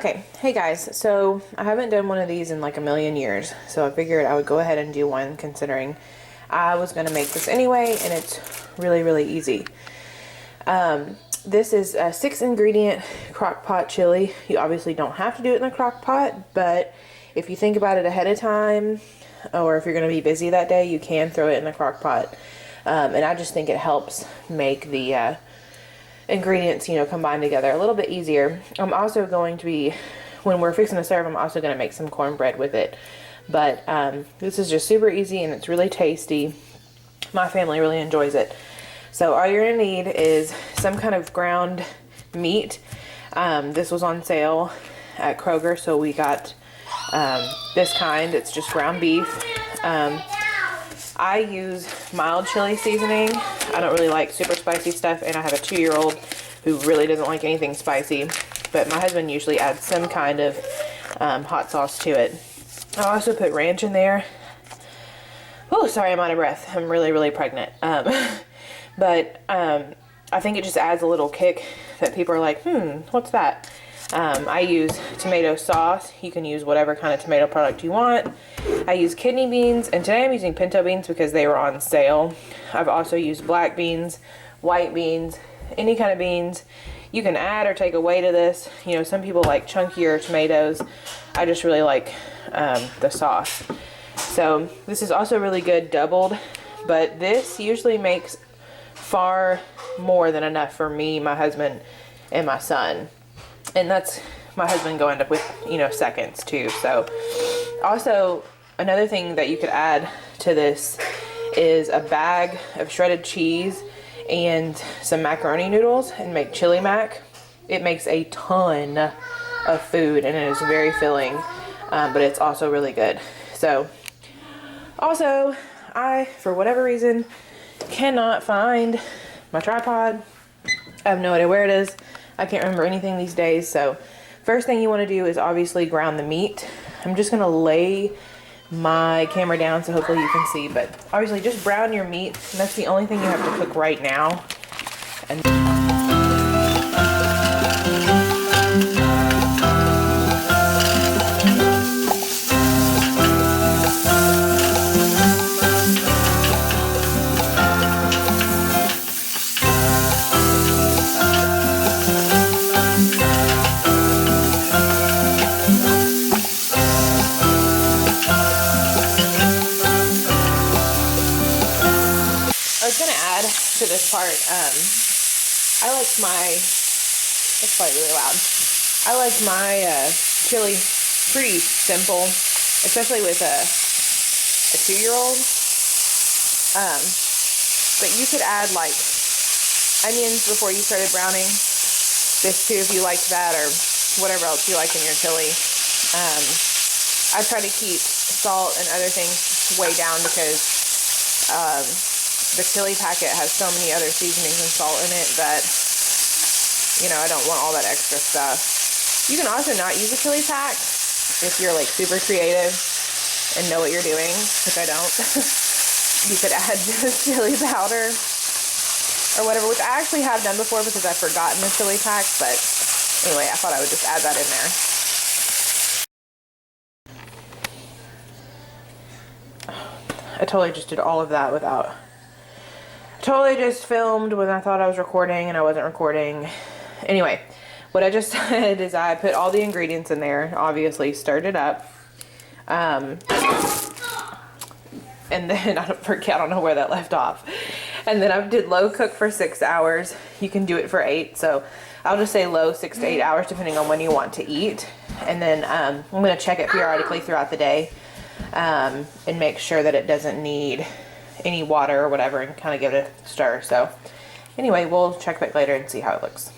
Okay, hey guys, so I haven't done one of these in like a million years, so I figured I would go ahead and do one considering I was going to make this anyway, and it's really easy. This is a 6-ingredient crock pot chili. You obviously don't have to do it in a crock pot, but if you think about it ahead of time, or if you're going to be busy that day, you can throw it in the crock pot. And I just think it helps make the ingredients, you know, combined together a little bit easier. I'm also going to be, when we're fixing to serve, I'm also going to make some cornbread with it. But this is just super easy and it's really tasty. My family really enjoys it. So all you're going to need is some kind of ground meat. This was on sale at Kroger, so we got this kind. It's just ground beef. I use mild chili seasoning. I don't really like super spicy stuff, and I have a 2-year-old who really doesn't like anything spicy, but my husband usually adds some kind of hot sauce to it. I also put ranch in there. Oh, sorry, I'm out of breath. I'm really pregnant. But I think it just adds a little kick that people are like, what's that? I use tomato sauce. You can use whatever kind of tomato product you want. I use kidney beans, and today I'm using pinto beans because they were on sale. I've also used black beans, white beans, any kind of beans. You can add or take away to this. You know, some people like chunkier tomatoes. I just really like the sauce. So this is also really good doubled, but this usually makes far more than enough for me, my husband, and my son. And that's my husband going up with, you know, seconds too. So also another thing that you could add to this is a bag of shredded cheese and some macaroni noodles and make chili mac. It makes a ton of food and it is very filling, but it's also really good. So also, I, for whatever reason, cannot find my tripod. I have no idea where it is. I can't remember anything these days. So first thing you want to do is obviously ground the meat. I'm just going to lay my camera down so hopefully you can see, but obviously just brown your meat. And that's the only thing you have to cook right now. And to this part, I like my, it's probably really loud, I like my chili pretty simple, especially with a 2-year-old, but you could add like onions before you started browning this too, if you liked that, or whatever else you like in your chili. I try to keep salt and other things way down because the chili packet has so many other seasonings and salt in it that, you know, I don't want all that extra stuff. You can also not use a chili pack if you're like super creative and know what you're doing, which I don't. You could add just chili powder or whatever, which I actually have done before because I've forgotten the chili pack, but anyway, I thought I would just add that in there. I totally just did all of that without... Totally just filmed when I thought I was recording and I wasn't recording. Anyway, what I just did is I put all the ingredients in there, obviously stirred it up. And then, I don't know where that left off. And then I did low cook for 6 hours. You can do it for 8, so I'll just say low 6 to 8 hours depending on when you want to eat. And then I'm going to check it periodically throughout the day and make sure that it doesn't need any water or whatever, and kind of give it a stir. So anyway, we'll check back later and see how it looks.